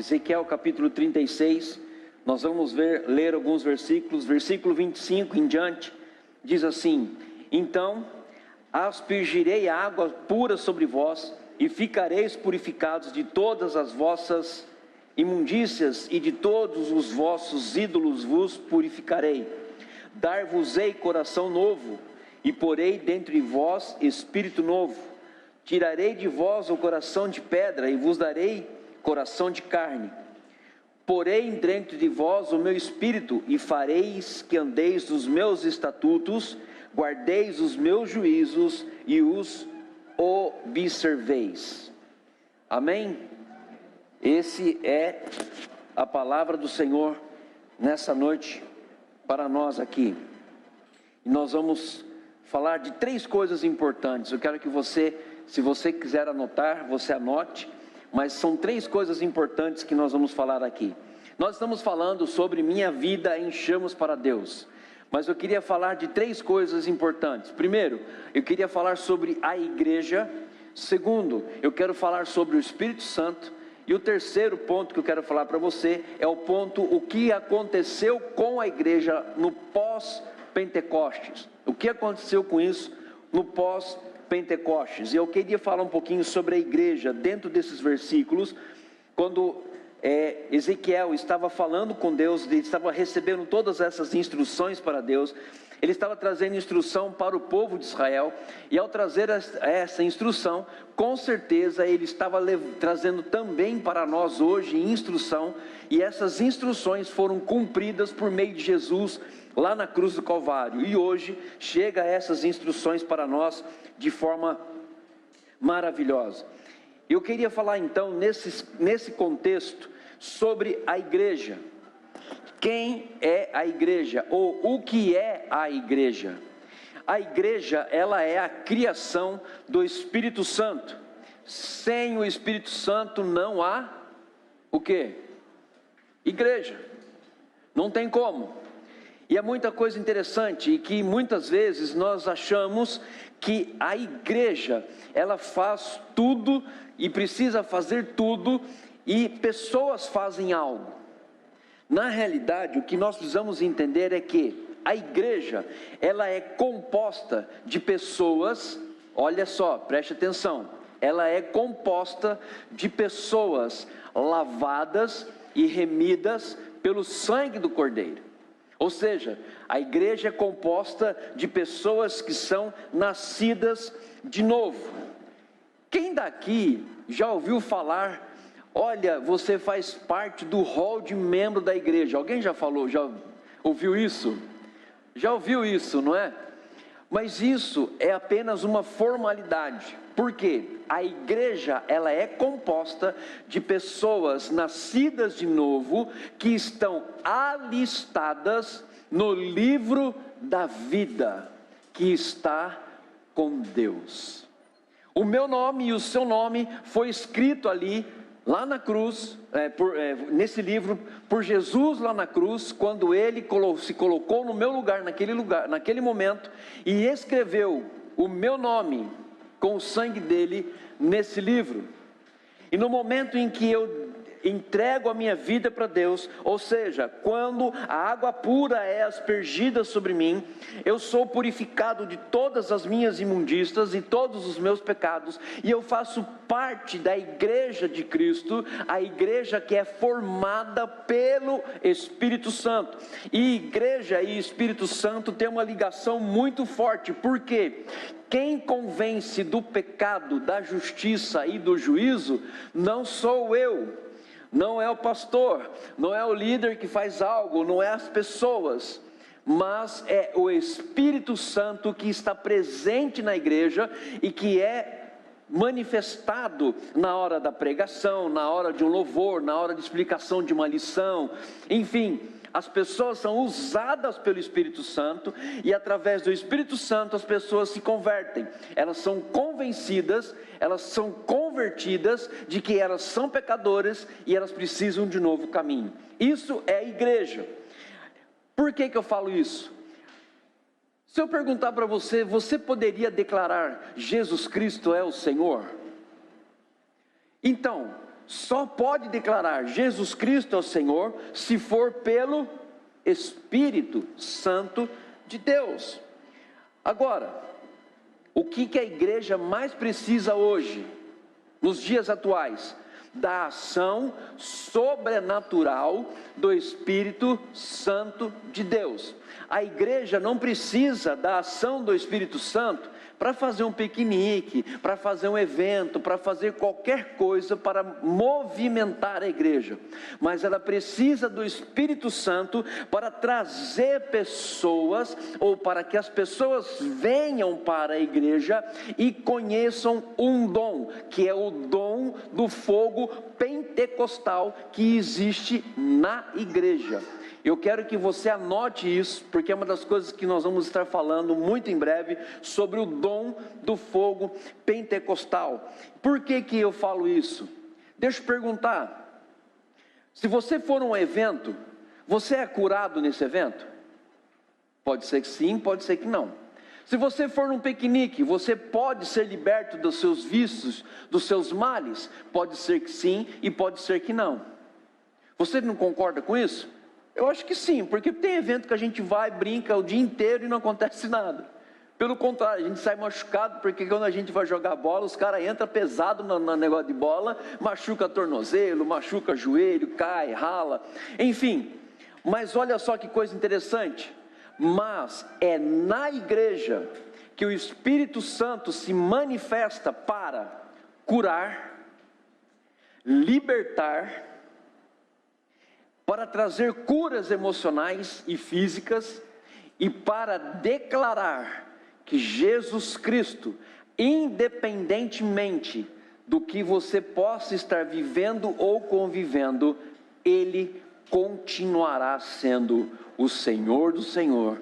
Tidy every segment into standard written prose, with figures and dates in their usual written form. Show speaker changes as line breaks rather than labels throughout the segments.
Ezequiel capítulo 36, nós vamos ler alguns versículos, versículo 25 em diante, diz assim: então aspergirei água pura sobre vós, e ficareis purificados de todas as vossas imundícias, e de todos os vossos ídolos vos purificarei. Dar-vos-ei coração novo, e porei dentro de vós espírito novo. Tirarei de vós o coração de pedra, e vos darei coração de carne. Porei dentro de vós o meu espírito, e fareis que andeis nos meus estatutos, guardeis os meus juízos, e os observeis. Amém? Esse é a palavra do Senhor nessa noite para nós aqui. E nós vamos falar de 3 coisas importantes. Eu quero que você, se você quiser anotar, você anote, mas são 3 coisas importantes que nós vamos falar aqui. Nós estamos falando sobre minha vida em chamas para Deus, mas eu queria falar de 3 coisas importantes. Primeiro, eu queria falar sobre a igreja. Segundo, eu quero falar sobre o Espírito Santo. E o terceiro ponto que eu quero falar para você é o ponto, o que aconteceu com a igreja no pós-Pentecostes. O que aconteceu com isso no pós-Pentecostes? E eu queria falar um pouquinho sobre a igreja dentro desses versículos, quando Ezequiel estava falando com Deus, ele estava recebendo todas essas instruções para Deus. Ele estava trazendo instrução para o povo de Israel, e ao trazer essa instrução, com certeza ele estava trazendo também para nós hoje instrução, e essas instruções foram cumpridas por meio de Jesus lá na cruz do Calvário, e hoje chega essas instruções para nós de forma maravilhosa. Eu queria falar então nesse contexto sobre a igreja. Quem é a igreja, ou o que é a igreja? A igreja, ela é a criação do Espírito Santo. Sem o Espírito Santo não há o quê? Igreja. Não tem como. E é muita coisa interessante, e que muitas vezes nós achamos que a igreja, ela faz tudo, e precisa fazer tudo, e pessoas fazem algo. Na realidade, o que nós precisamos entender é que a igreja, ela é composta de pessoas, olha só, preste atenção, ela é composta de pessoas lavadas e remidas pelo sangue do Cordeiro. Ou seja, a igreja é composta de pessoas que são nascidas de novo. Quem daqui já ouviu falar, olha, você faz parte do hall de membro da igreja? Alguém já falou, já ouviu isso? Já ouviu isso, não é? Mas isso é apenas uma formalidade. Por quê? A igreja, ela é composta de pessoas nascidas de novo, que estão alistadas no livro da vida, que está com Deus. O meu nome e o seu nome foi escrito ali, lá na cruz, nesse livro, por Jesus lá na cruz, quando ele se colocou no meu lugar, naquele momento, e escreveu o meu nome com o sangue dele nesse livro. E no momento em que eu entrego a minha vida para Deus, ou seja, quando a água pura é aspergida sobre mim, eu sou purificado de todas as minhas imundícias e todos os meus pecados, e eu faço parte da igreja de Cristo, a igreja que é formada pelo Espírito Santo. E igreja e Espírito Santo tem uma ligação muito forte, porque quem convence do pecado, da justiça e do juízo, não sou eu, não é o pastor, não é o líder que faz algo, não é as pessoas, mas é o Espírito Santo que está presente na igreja e que é manifestado na hora da pregação, na hora de um louvor, na hora de explicação de uma lição, enfim. As pessoas são usadas pelo Espírito Santo, e através do Espírito Santo as pessoas se convertem. Elas são convencidas, elas são convertidas de que elas são pecadoras e elas precisam de um novo caminho. Isso é a igreja. Por que eu falo isso? Se eu perguntar para você, você poderia declarar Jesus Cristo é o Senhor? Então, só pode declarar Jesus Cristo é o Senhor se for pelo Espírito Santo de Deus. Agora, o que a igreja mais precisa hoje, nos dias atuais? Da ação sobrenatural do Espírito Santo de Deus. A igreja não precisa da ação do Espírito Santo para fazer um piquenique, para fazer um evento, para fazer qualquer coisa para movimentar a igreja, mas ela precisa do Espírito Santo para trazer pessoas, ou para que as pessoas venham para a igreja e conheçam um dom, que é o dom do fogo pentecostal que existe na igreja. Eu quero que você anote isso, porque é uma das coisas que nós vamos estar falando muito em breve, sobre o dom do fogo pentecostal. Por que eu falo isso? Deixa eu perguntar, se você for a um evento, você é curado nesse evento? Pode ser que sim, pode ser que não. Se você for num piquenique, você pode ser liberto dos seus vícios, dos seus males? Pode ser que sim e pode ser que não. Você não concorda com isso? Eu acho que sim, porque tem evento que a gente vai, brinca o dia inteiro e não acontece nada. Pelo contrário, a gente sai machucado, porque quando a gente vai jogar bola, os caras entram pesado no negócio de bola, machuca tornozelo, machuca joelho, cai, rala, enfim. Mas olha só que coisa interessante, mas é na igreja que o Espírito Santo se manifesta para curar, libertar, para trazer curas emocionais e físicas, e para declarar que Jesus Cristo, independentemente do que você possa estar vivendo ou convivendo, Ele continuará sendo o Senhor do Senhor,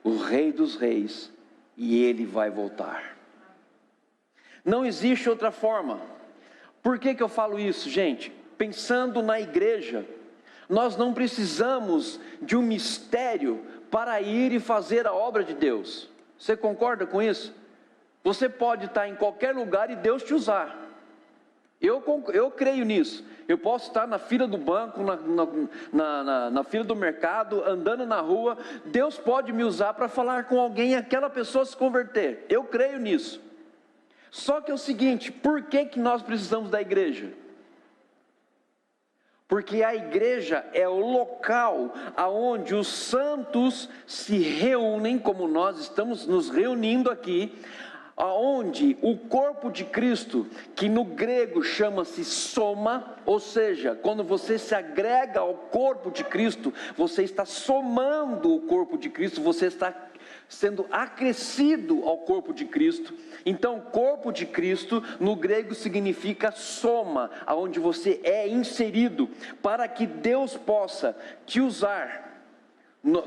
o Rei dos Reis, e Ele vai voltar. Não existe outra forma. Por que eu falo isso, gente? Pensando na igreja, nós não precisamos de um mistério para ir e fazer a obra de Deus. Você concorda com isso? Você pode estar em qualquer lugar e Deus te usar. Eu creio nisso. Eu posso estar na fila do banco, na fila do mercado, andando na rua. Deus pode me usar para falar com alguém e aquela pessoa se converter. Eu creio nisso. Só que é o seguinte, por que nós precisamos da igreja? Porque a igreja é o local aonde os santos se reúnem, como nós estamos nos reunindo aqui, aonde o corpo de Cristo, que no grego chama-se soma, ou seja, quando você se agrega ao corpo de Cristo, você está somando o corpo de Cristo, você está sendo acrescido ao corpo de Cristo. Então, corpo de Cristo no grego significa soma, aonde você é inserido, para que Deus possa te usar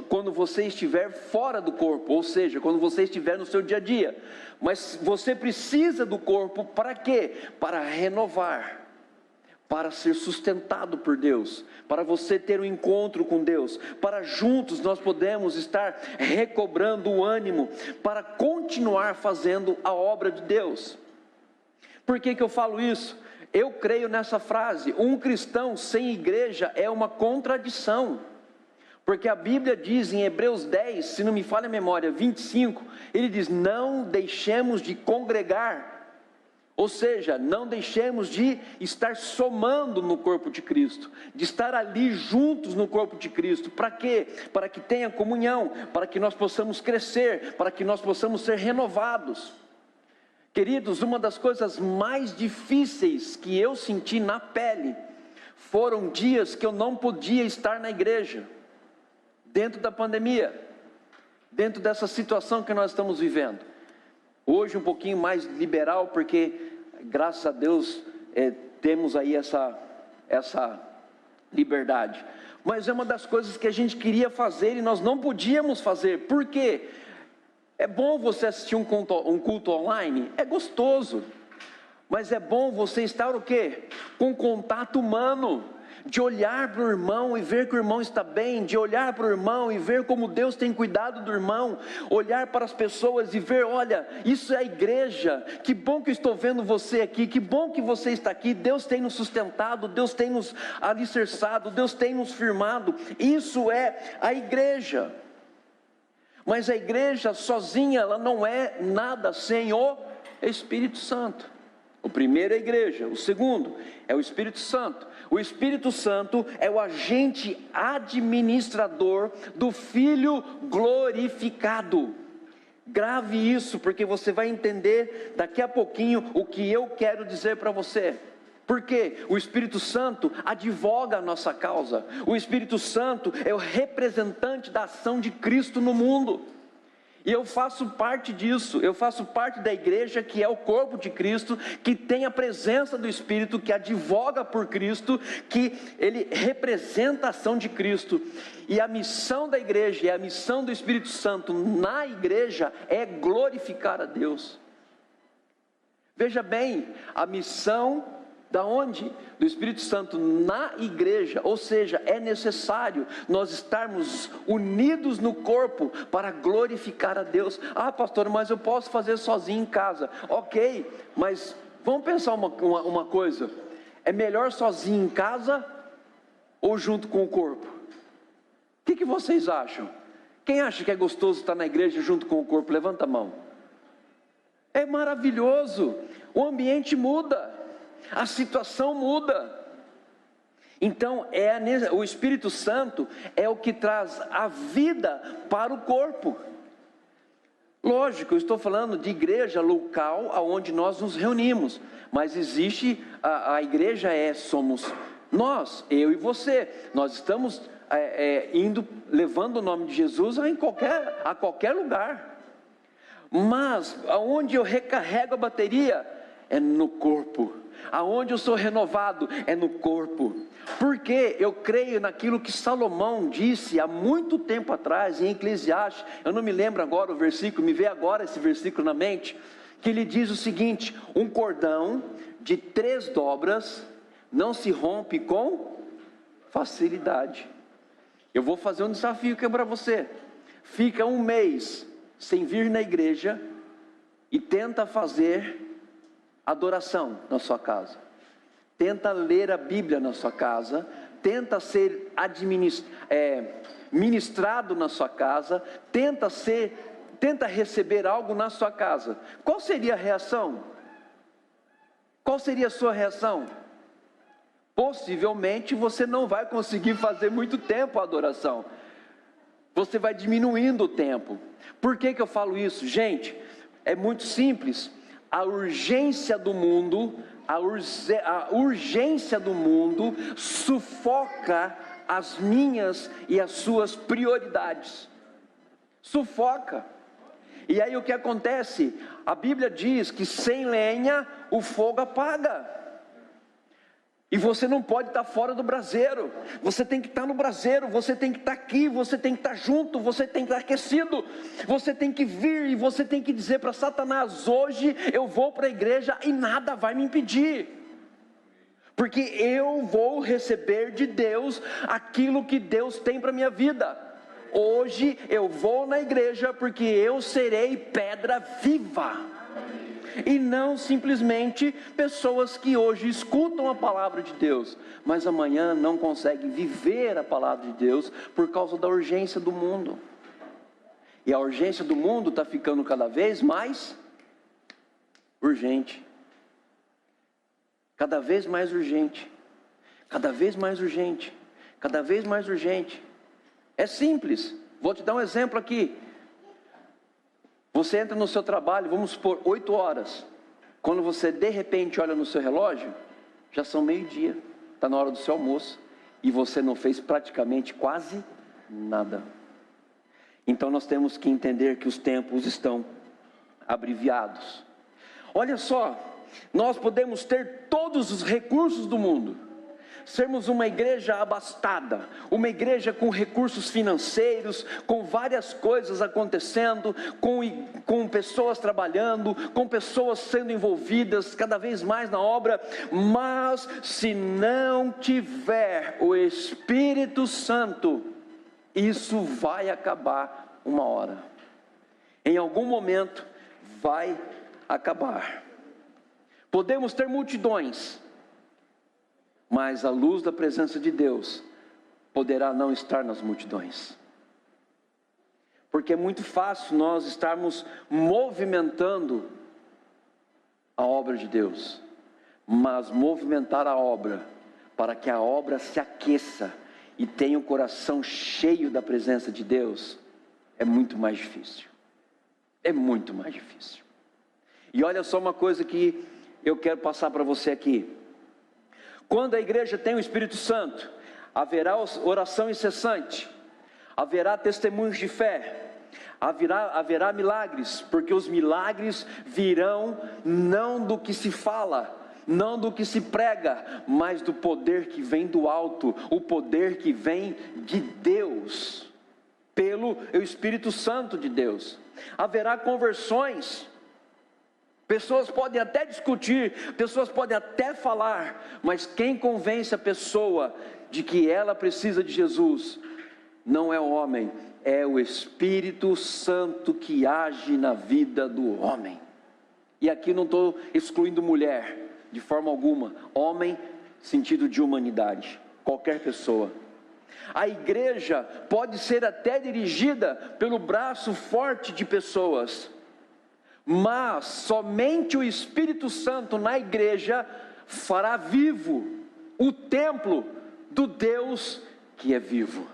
quando você estiver fora do corpo, ou seja, quando você estiver no seu dia a dia. Mas você precisa do corpo para quê? Para renovar, para ser sustentado por Deus, para você ter um encontro com Deus, para juntos nós podemos estar recobrando o ânimo, para continuar fazendo a obra de Deus. Por que eu falo isso? Eu creio nessa frase, um cristão sem igreja é uma contradição, porque a Bíblia diz em Hebreus 10, se não me falha a memória, 25, ele diz, não deixemos de congregar, ou seja, não deixemos de estar somando no corpo de Cristo, de estar ali juntos no corpo de Cristo. Para quê? Para que tenha comunhão, para que nós possamos crescer, para que nós possamos ser renovados. Queridos, uma das coisas mais difíceis que eu senti na pele, foram dias que eu não podia estar na igreja, dentro da pandemia, dentro dessa situação que nós estamos vivendo. Hoje um pouquinho mais liberal, porque graças a Deus temos aí essa liberdade. Mas é uma das coisas que a gente queria fazer e nós não podíamos fazer. Por quê? É bom você assistir um culto online? É gostoso. Mas é bom você estar o quê? Com contato humano. de olhar para o irmão e ver que o irmão está bem, de olhar para o irmão e ver como Deus tem cuidado do irmão, olhar para as pessoas e ver, olha, isso é a igreja, que bom que eu estou vendo você aqui, que bom que você está aqui, Deus tem nos sustentado, Deus tem nos alicerçado, Deus tem nos firmado, isso é a igreja. Mas a igreja sozinha, ela não é nada sem o Espírito Santo. O primeiro é a igreja, o segundo é o Espírito Santo. O Espírito Santo é o agente administrador do Filho glorificado. Grave isso, porque você vai entender daqui a pouquinho o que eu quero dizer para você. Porque o Espírito Santo advoga a nossa causa. O Espírito Santo é o representante da ação de Cristo no mundo. E eu faço parte disso, eu faço parte da igreja que é o corpo de Cristo, que tem a presença do Espírito, que advoga por Cristo, que ele representa a ação de Cristo. E a missão da igreja e a missão do Espírito Santo na igreja é glorificar a Deus. Veja bem, a missão da onde? Do Espírito Santo na igreja, ou seja, é necessário nós estarmos unidos no corpo para glorificar a Deus. Ah, pastor, mas eu posso fazer sozinho em casa. Ok, mas vamos pensar uma coisa, é melhor sozinho em casa ou junto com o corpo? O que vocês acham? Quem acha que é gostoso estar na igreja junto com o corpo? Levanta a mão. É maravilhoso, o ambiente muda, a situação muda. Então o Espírito Santo é o que traz a vida para o corpo. Lógico, eu estou falando de igreja local, aonde nós nos reunimos, mas existe a igreja somos nós, eu e você. Nós estamos indo, levando o nome de Jesus a qualquer lugar. Mas aonde eu recarrego a bateria é no corpo. Aonde eu sou renovado é no corpo. Porque eu creio naquilo que Salomão disse há muito tempo atrás em Eclesiastes. Eu não me lembro agora o versículo, me veio agora esse versículo na mente, que ele diz o seguinte: um cordão de 3 dobras não se rompe com facilidade. Eu vou fazer um desafio aqui para você. Fica um mês sem vir na igreja e tenta fazer adoração na sua casa, tenta ler a Bíblia na sua casa, tenta ser ministrado na sua casa, tenta receber algo na sua casa. Qual seria a reação? Qual seria a sua reação? Possivelmente você não vai conseguir fazer muito tempo a adoração, você vai diminuindo o tempo. Por que eu falo isso? Gente, é muito simples. A urgência do mundo, a urgência do mundo sufoca as minhas e as suas prioridades. Sufoca. E aí o que acontece? A Bíblia diz que sem lenha o fogo apaga. E você não pode estar fora do braseiro, você tem que estar no braseiro, você tem que estar aqui, você tem que estar junto, você tem que estar aquecido, você tem que vir e você tem que dizer para Satanás: hoje eu vou para a igreja e nada vai me impedir, porque eu vou receber de Deus aquilo que Deus tem para a minha vida. Hoje eu vou na igreja porque eu serei pedra viva. E não simplesmente pessoas que hoje escutam a palavra de Deus, mas amanhã não conseguem viver a palavra de Deus por causa da urgência do mundo. E a urgência do mundo está ficando cada vez mais urgente. Cada vez mais urgente. Cada vez mais urgente. Cada vez mais urgente. É simples. Vou te dar um exemplo aqui. Você entra no seu trabalho, vamos supor, 8 horas. Quando você de repente olha no seu relógio, já são 12:00, está na hora do seu almoço, e você não fez praticamente quase nada. Então nós temos que entender que os tempos estão abreviados. Olha só, nós podemos ter todos os recursos do mundo, sermos uma igreja abastada, uma igreja com recursos financeiros, com várias coisas acontecendo, com pessoas trabalhando, com pessoas sendo envolvidas cada vez mais na obra, mas se não tiver o Espírito Santo, isso vai acabar uma hora. Em algum momento vai acabar. Podemos ter multidões, mas a luz da presença de Deus poderá não estar nas multidões. Porque é muito fácil nós estarmos movimentando a obra de Deus, mas movimentar a obra para que a obra se aqueça e tenha o coração cheio da presença de Deus é muito mais difícil. É muito mais difícil. E olha só uma coisa que eu quero passar para você aqui. Quando a igreja tem o Espírito Santo, haverá oração incessante, haverá testemunhos de fé, haverá milagres, porque os milagres virão não do que se fala, não do que se prega, mas do poder que vem do alto, o poder que vem de Deus, pelo Espírito Santo de Deus. Haverá conversões. Pessoas podem até discutir, pessoas podem até falar, mas quem convence a pessoa de que ela precisa de Jesus, não é o homem, é o Espírito Santo que age na vida do homem. E aqui não estou excluindo mulher, de forma alguma, homem, sentido de humanidade, qualquer pessoa. A igreja pode ser até dirigida pelo braço forte de pessoas, mas somente o Espírito Santo na igreja fará vivo o templo do Deus que é vivo.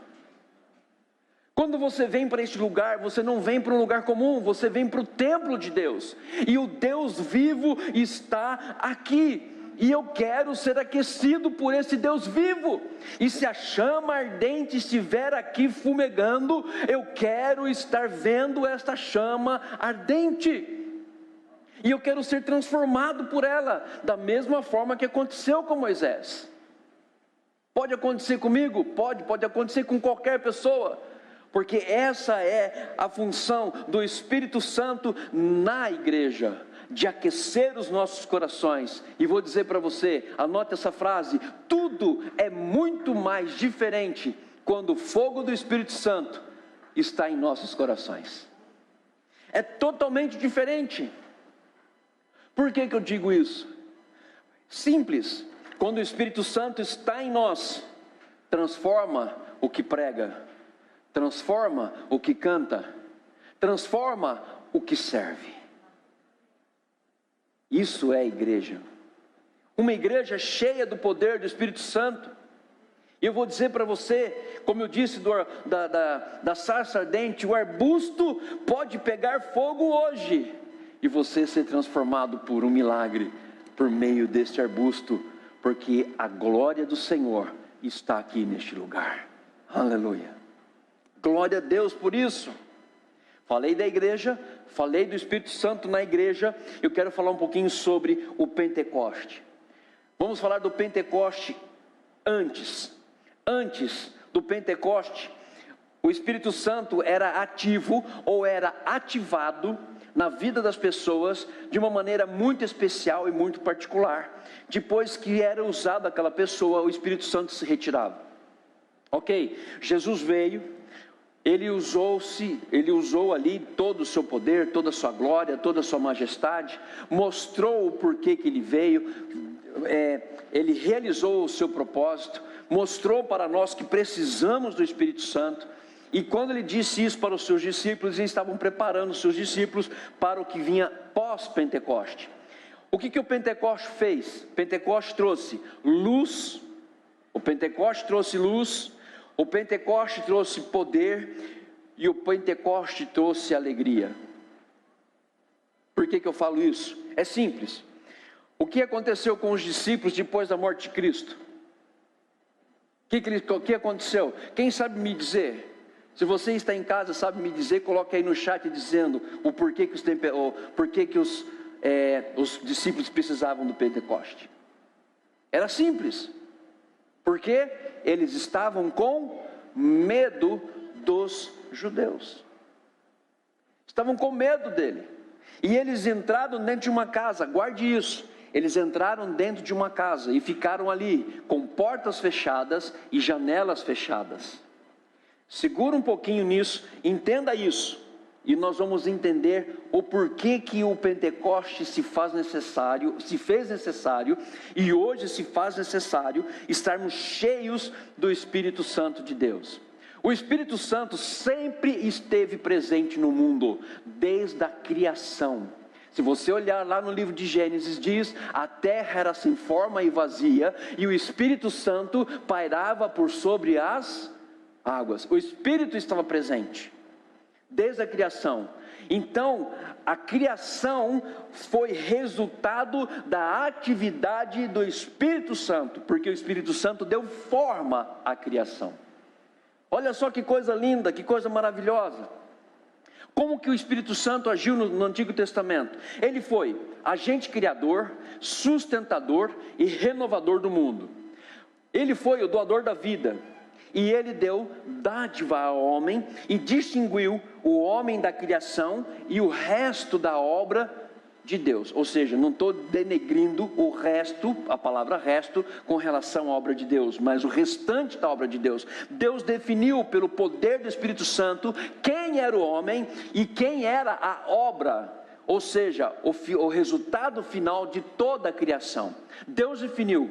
Quando você vem para este lugar, você não vem para um lugar comum, você vem para o templo de Deus, e o Deus vivo está aqui. E eu quero ser aquecido por esse Deus vivo. E se a chama ardente estiver aqui fumegando, eu quero estar vendo esta chama ardente. E eu quero ser transformado por ela, da mesma forma que aconteceu com Moisés. Pode acontecer comigo? Pode acontecer com qualquer pessoa. Porque essa é a função do Espírito Santo na igreja, de aquecer os nossos corações. E vou dizer para você, anote essa frase: tudo é muito mais diferente quando o fogo do Espírito Santo está em nossos corações. É totalmente diferente. Por que eu digo isso? Simples. Quando o Espírito Santo está em nós, transforma o que prega, transforma o que canta, transforma o que serve. Isso é igreja. Uma igreja cheia do poder do Espírito Santo. E eu vou dizer para você, como eu disse da sarça ardente, o arbusto pode pegar fogo hoje e você ser transformado por um milagre, por meio deste arbusto, porque a glória do Senhor está aqui neste lugar. Aleluia. Glória a Deus por isso. Falei da igreja, falei do Espírito Santo na igreja. Eu quero falar um pouquinho sobre o Pentecoste. Vamos falar do Pentecoste antes do Pentecoste. O Espírito Santo era ativo ou era ativado na vida das pessoas de uma maneira muito especial e muito particular. Depois que era usado aquela pessoa, o Espírito Santo se retirava. Ok, Jesus veio, ele usou ali todo o seu poder, toda a sua glória, toda a sua majestade, mostrou o porquê que ele veio, ele realizou o seu propósito, mostrou para nós que precisamos do Espírito Santo. E quando ele disse isso para os seus discípulos, eles estavam preparando os seus discípulos para o que vinha pós-Pentecoste. O que o Pentecoste fez? Pentecoste trouxe luz, o Pentecoste trouxe luz, o Pentecoste trouxe poder e o Pentecoste trouxe alegria. Por que eu falo isso? É simples. O que aconteceu com os discípulos depois da morte de Cristo? O que aconteceu? Quem sabe me dizer? Se você está em casa, sabe me dizer, coloque aí no chat dizendo o porquê que os discípulos precisavam do Pentecoste. Era simples. Porque eles estavam com medo dos judeus. Estavam com medo dele. E eles entraram dentro de uma casa, guarde isso. Eles entraram dentro de uma casa e ficaram ali, com portas fechadas e janelas fechadas. Segura um pouquinho nisso, entenda isso. E nós vamos entender o porquê que o Pentecoste se fez necessário, e hoje se faz necessário estarmos cheios do Espírito Santo de Deus. O Espírito Santo sempre esteve presente no mundo, desde a criação. Se você olhar lá no livro de Gênesis, diz: a terra era sem forma e vazia, e o Espírito Santo pairava por sobre as águas. O Espírito estava presente desde a criação. Então, a criação foi resultado da atividade do Espírito Santo, porque o Espírito Santo deu forma à criação. Olha só que coisa linda, que coisa maravilhosa. Como que o Espírito Santo agiu no Antigo Testamento? Ele foi agente criador, sustentador e renovador do mundo. Ele foi o doador da vida. E ele deu dádiva ao homem e distinguiu o homem da criação e o resto da obra de Deus. Ou seja, não estou denegrindo o resto, a palavra resto, com relação à obra de Deus, mas o restante da obra de Deus. Deus definiu pelo poder do Espírito Santo quem era o homem e quem era a obra, ou seja, o resultado final de toda a criação. Deus definiu: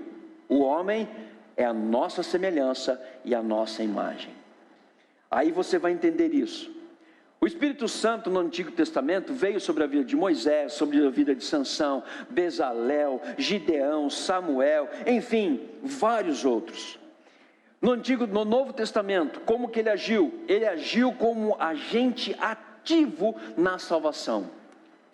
o homem é a nossa semelhança e a nossa imagem. Aí você vai entender isso. O Espírito Santo no Antigo Testamento veio sobre a vida de Moisés, sobre a vida de Sansão, Bezalel, Gideão, Samuel, enfim, vários outros. No Novo Testamento, como que ele agiu? Ele agiu como agente ativo na salvação.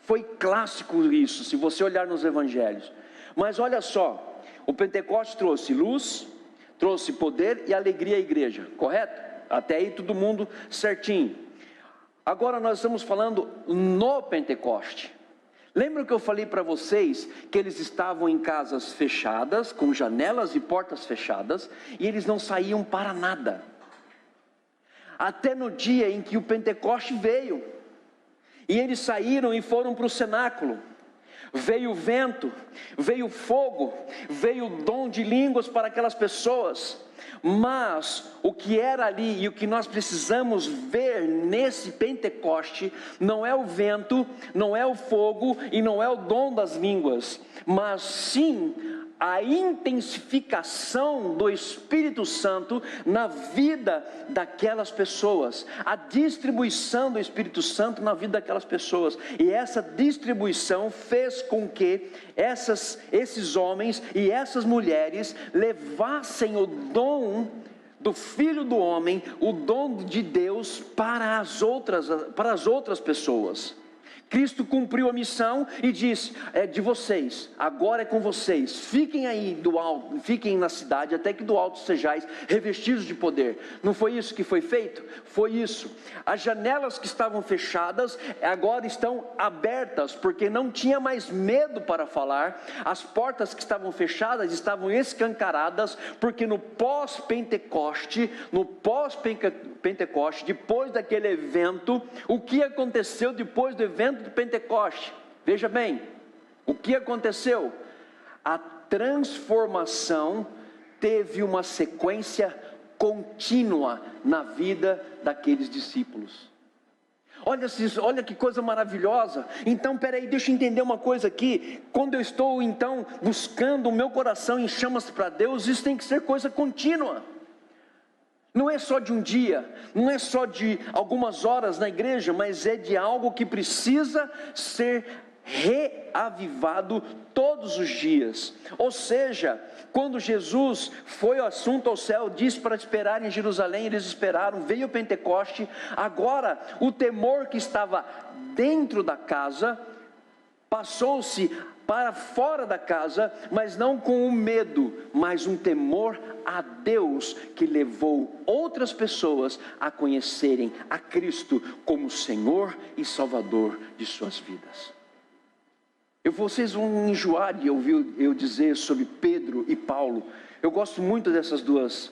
Foi clássico isso, se você olhar nos evangelhos. Mas olha só, o Pentecoste trouxe luz, trouxe poder e alegria à igreja, correto? Até aí todo mundo certinho. Agora nós estamos falando no Pentecoste. Lembra que eu falei para vocês que eles estavam em casas fechadas, com janelas e portas fechadas, e eles não saíam para nada, até no dia em que o Pentecoste veio, e eles saíram e foram para o cenáculo. Veio o vento, veio o fogo, veio o dom de línguas para aquelas pessoas. Mas o que era ali e o que nós precisamos ver nesse Pentecoste não é o vento, não é o fogo e não é o dom das línguas, mas sim a intensificação do Espírito Santo na vida daquelas pessoas, a distribuição do Espírito Santo na vida daquelas pessoas. E essa distribuição fez com que esses homens e essas mulheres levassem o dom do Filho do Homem, o dom de Deus para as outras pessoas. Cristo cumpriu a missão e disse: é de vocês, agora é com vocês, fiquem aí do alto, fiquem na cidade, até que do alto sejais revestidos de poder. Não foi isso que foi feito? Foi isso. As janelas que estavam fechadas, agora estão abertas, porque não tinha mais medo para falar. As portas que estavam fechadas, estavam escancaradas, porque no pós-Pentecoste, depois daquele evento, o que aconteceu depois do evento do Pentecoste? Veja bem, o que aconteceu? A transformação teve uma sequência contínua na vida daqueles discípulos. Olha que coisa maravilhosa. Então, peraí, deixa eu entender uma coisa aqui. Quando eu estou então buscando o meu coração em chamas para Deus, isso tem que ser coisa contínua. Não é só de um dia, não é só de algumas horas na igreja, mas é de algo que precisa ser reavivado todos os dias. Ou seja, quando Jesus foi o assunto ao céu, disse para esperar em Jerusalém, eles esperaram, veio o Pentecoste. Agora o temor que estava dentro da casa passou-se para fora da casa, mas não com o medo, mas um temor a Deus, que levou outras pessoas a conhecerem a Cristo como Senhor e Salvador de suas vidas. Vocês vão enjoar de ouvir eu dizer sobre Pedro e Paulo. Eu gosto muito dessas duas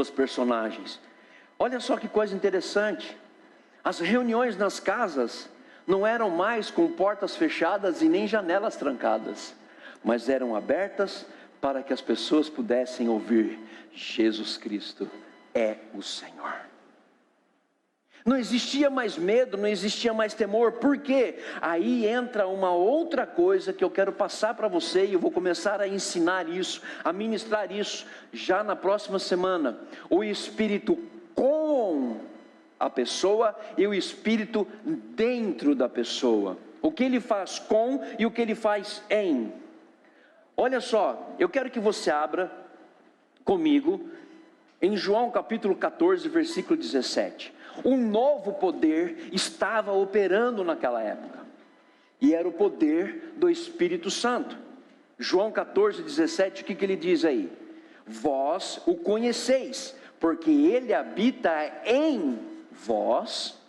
personagens. Olha só que coisa interessante. As reuniões nas casas não eram mais com portas fechadas e nem janelas trancadas, mas eram abertas para que as pessoas pudessem ouvir: Jesus Cristo é o Senhor. Não existia mais medo, não existia mais temor. Por quê? Aí entra uma outra coisa que eu quero passar para você, e eu vou começar a ensinar isso, a ministrar isso, já na próxima semana. O Espírito com a pessoa e o Espírito dentro da pessoa. O que ele faz com e o que ele faz em. Olha só, eu quero que você abra comigo em João capítulo 14, versículo 17. Um novo poder estava operando naquela época, e era o poder do Espírito Santo. João 14, 17, o que ele diz aí? Vós o conheceis, porque ele habita em vós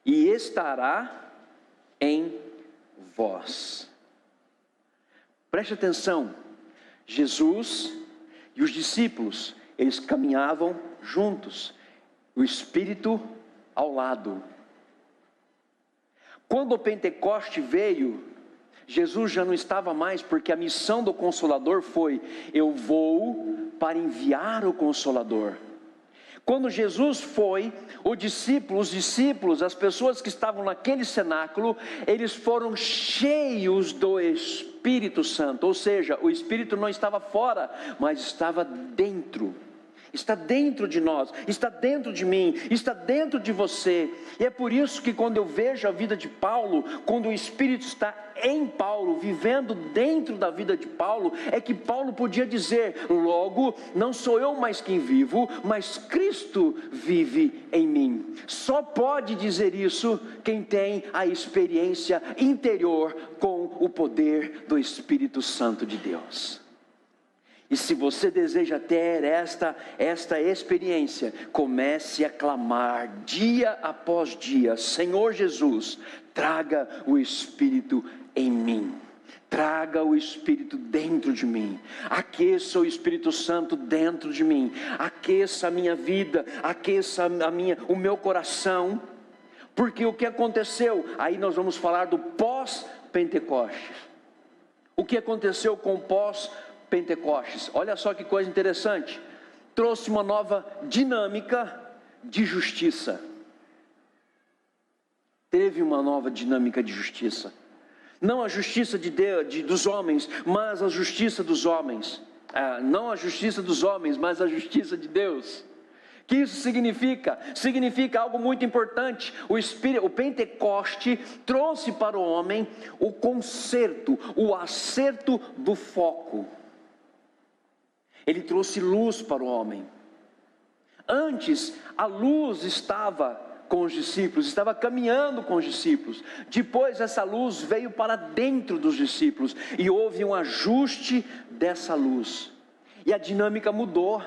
e estará em vós. Preste atenção, Jesus e os discípulos, eles caminhavam juntos, o Espírito ao lado. Quando o Pentecoste veio, Jesus já não estava mais, porque a missão do Consolador foi: eu vou para enviar o Consolador. Quando Jesus foi, os discípulos, as pessoas que estavam naquele cenáculo, eles foram cheios do Espírito Santo, ou seja, o Espírito não estava fora, mas estava dentro. Está dentro de nós, está dentro de mim, está dentro de você. E é por isso que quando eu vejo a vida de Paulo, quando o Espírito está em Paulo, vivendo dentro da vida de Paulo, é que Paulo podia dizer: logo, não sou eu mais quem vivo, mas Cristo vive em mim. Só pode dizer isso quem tem a experiência interior com o poder do Espírito Santo de Deus. E se você deseja ter esta experiência, comece a clamar dia após dia: Senhor Jesus, traga o Espírito em mim, traga o Espírito dentro de mim, aqueça o Espírito Santo dentro de mim, aqueça a minha vida, aqueça o meu coração. Porque o que aconteceu? Aí nós vamos falar do pós-Pentecostes. O que aconteceu com o pós-Pentecostes? Olha só que coisa interessante. Trouxe uma nova dinâmica de justiça. Teve uma nova dinâmica de justiça. Não a justiça de Deus, dos homens, mas a justiça dos homens. Não a justiça dos homens, mas a justiça de Deus. O que isso significa? Significa algo muito importante. O Pentecoste trouxe para o homem o conserto, o acerto do foco. Ele trouxe luz para o homem. Antes, a luz estava com os discípulos, estava caminhando com os discípulos. Depois essa luz veio para dentro dos discípulos, e houve um ajuste dessa luz, e a dinâmica mudou.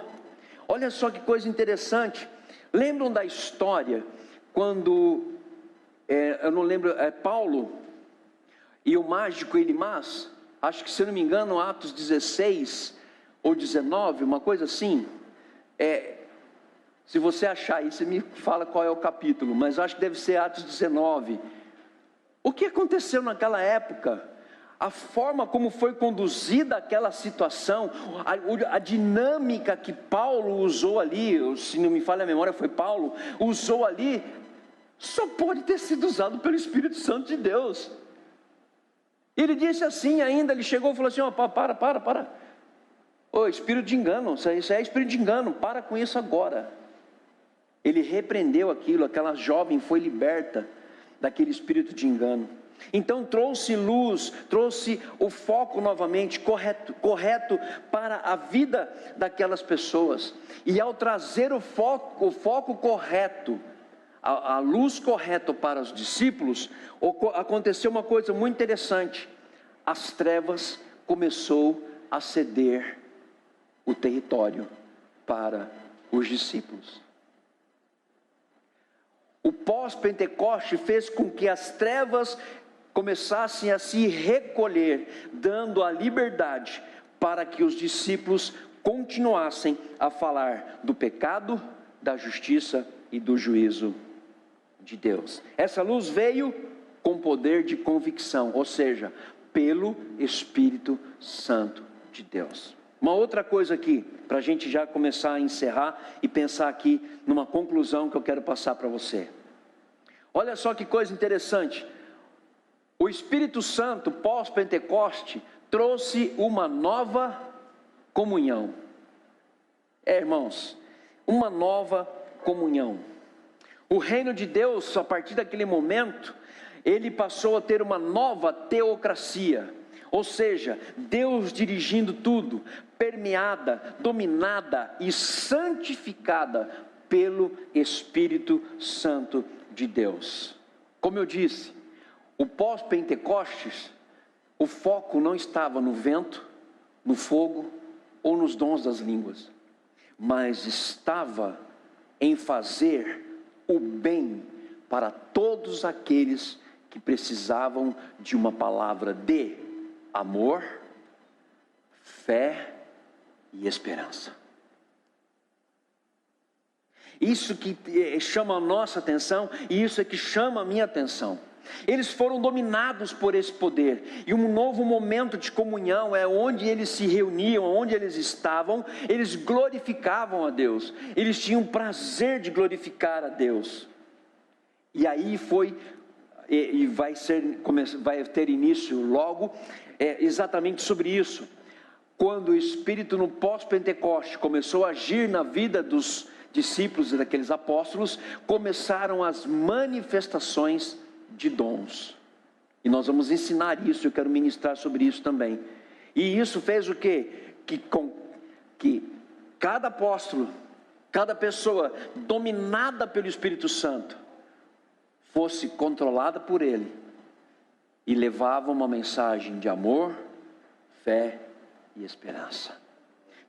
Olha só que coisa interessante. Lembram da história, quando, eu não lembro, Paulo e o mágico Elimás, acho que, se eu não me engano, Atos 16 ou 19, uma coisa assim. Se você achar aí, você me fala qual é o capítulo, mas acho que deve ser Atos 19. O que aconteceu naquela época? A forma como foi conduzida aquela situação, a dinâmica que Paulo usou ali, se não me falha a memória, foi Paulo, usou ali, só pode ter sido usado pelo Espírito Santo de Deus. Ele disse assim ainda, ele chegou e falou assim: para. Espírito de engano, isso é espírito de engano, para com isso agora. Ele repreendeu aquilo, aquela jovem foi liberta daquele espírito de engano. Então trouxe luz, trouxe o foco novamente correto para a vida daquelas pessoas. E ao trazer o foco correto, a luz correta para os discípulos, aconteceu uma coisa muito interessante. As trevas começou a ceder o território para os discípulos. O pós-Pentecoste fez com que as trevas começassem a se recolher, dando a liberdade para que os discípulos continuassem a falar do pecado, da justiça e do juízo de Deus. Essa luz veio com poder de convicção, ou seja, pelo Espírito Santo de Deus. Uma outra coisa aqui, para a gente já começar a encerrar e pensar aqui numa conclusão que eu quero passar para você. Olha só que coisa interessante. O Espírito Santo, pós-Pentecoste, trouxe uma nova comunhão. Irmãos, uma nova comunhão. O reino de Deus, a partir daquele momento, ele passou a ter uma nova teocracia. Ou seja, Deus dirigindo tudo, permeada, dominada e santificada pelo Espírito Santo de Deus. Como eu disse, o pós-Pentecostes, o foco não estava no vento, no fogo ou nos dons das línguas, mas estava em fazer o bem para todos aqueles que precisavam de uma palavra de amor, fé e esperança. Isso que chama a nossa atenção, e isso é que chama a minha atenção. Eles foram dominados por esse poder, e um novo momento de comunhão é onde eles se reuniam, onde eles estavam, eles glorificavam a Deus, eles tinham prazer de glorificar a Deus. E aí vai ter início logo, exatamente sobre isso, quando o Espírito no pós-Pentecoste começou a agir na vida dos discípulos e daqueles apóstolos, começaram as manifestações de dons, e nós vamos ensinar isso, eu quero ministrar sobre isso também. E isso fez o quê? Que cada apóstolo, cada pessoa dominada pelo Espírito Santo, fosse controlada por ele, e levava uma mensagem de amor, fé e esperança.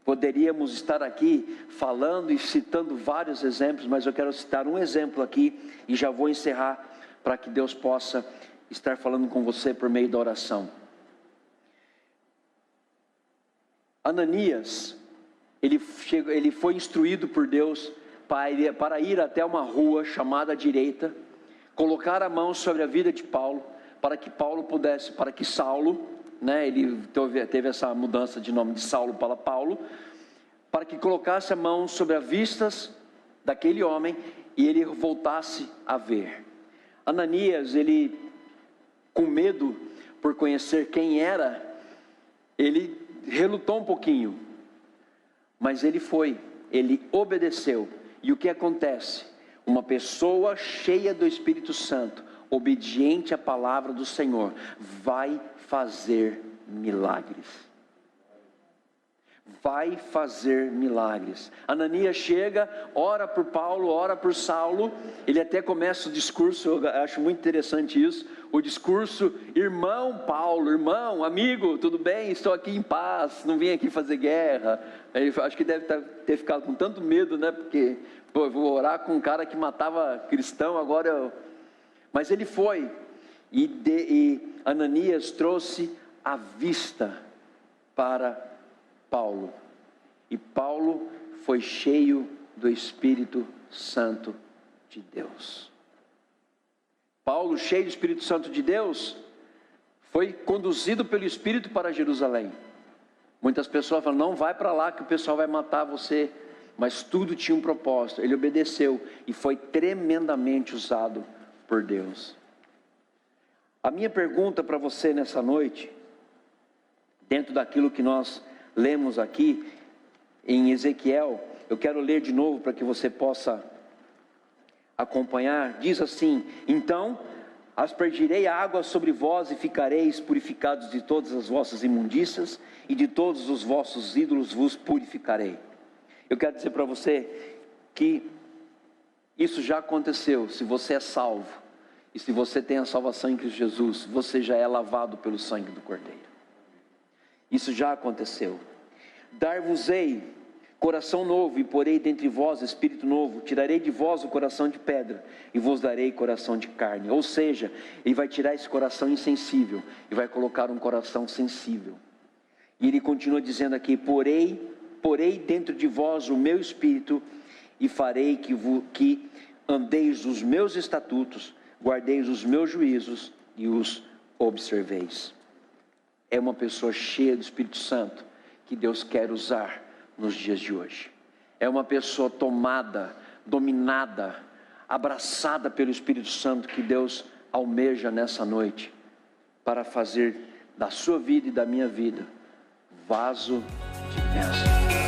Poderíamos estar aqui falando e citando vários exemplos, mas eu quero citar um exemplo aqui, e já vou encerrar, para que Deus possa estar falando com você por meio da oração. Ananias, ele foi instruído por Deus para ir até uma rua chamada direita, colocar a mão sobre a vida de Paulo, para que Saulo, ele teve essa mudança de nome de Saulo para Paulo, para que colocasse a mão sobre as vistas daquele homem, e ele voltasse a ver. Ananias, ele, com medo por conhecer quem era, ele relutou um pouquinho, mas ele obedeceu. E o que acontece? Uma pessoa cheia do Espírito Santo, obediente à palavra do Senhor, vai fazer milagres. Vai fazer milagres. Ananias chega, ora por Paulo, ora por Saulo. Ele até começa o discurso, eu acho muito interessante isso. O discurso: irmão Paulo, irmão, amigo, tudo bem? Estou aqui em paz, não vim aqui fazer guerra. Acho que deve ter ficado com tanto medo, porque eu vou orar com um cara que matava cristão, agora Mas ele foi, e Ananias trouxe a vista para Paulo, e Paulo foi cheio do Espírito Santo de Deus. Paulo, cheio do Espírito Santo de Deus, foi conduzido pelo Espírito para Jerusalém. Muitas pessoas falam: não vai para lá que o pessoal vai matar você, mas tudo tinha um propósito. Ele obedeceu e foi tremendamente usado por Deus. A minha pergunta para você nessa noite, dentro daquilo que nós lemos aqui em Ezequiel, eu quero ler de novo para que você possa acompanhar. Diz assim: então aspergirei água sobre vós e ficareis purificados de todas as vossas imundícias, e de todos os vossos ídolos vos purificarei. Eu quero dizer para você que isso já aconteceu. Se você é salvo, e se você tem a salvação em Cristo Jesus, você já é lavado pelo sangue do Cordeiro. Isso já aconteceu. Dar-vos-ei coração novo, e porei dentre vós espírito novo, tirarei de vós o coração de pedra, e vos darei coração de carne. Ou seja, ele vai tirar esse coração insensível, e vai colocar um coração sensível. E ele continua dizendo aqui, porei dentro de vós o meu espírito, e farei que andeis os meus estatutos, guardeis os meus juízos, e os observeis. É uma pessoa cheia do Espírito Santo, que Deus quer usar nos dias de hoje. É uma pessoa tomada, dominada, abraçada pelo Espírito Santo, que Deus almeja nessa noite, para fazer da sua vida e da minha vida vaso de bênção.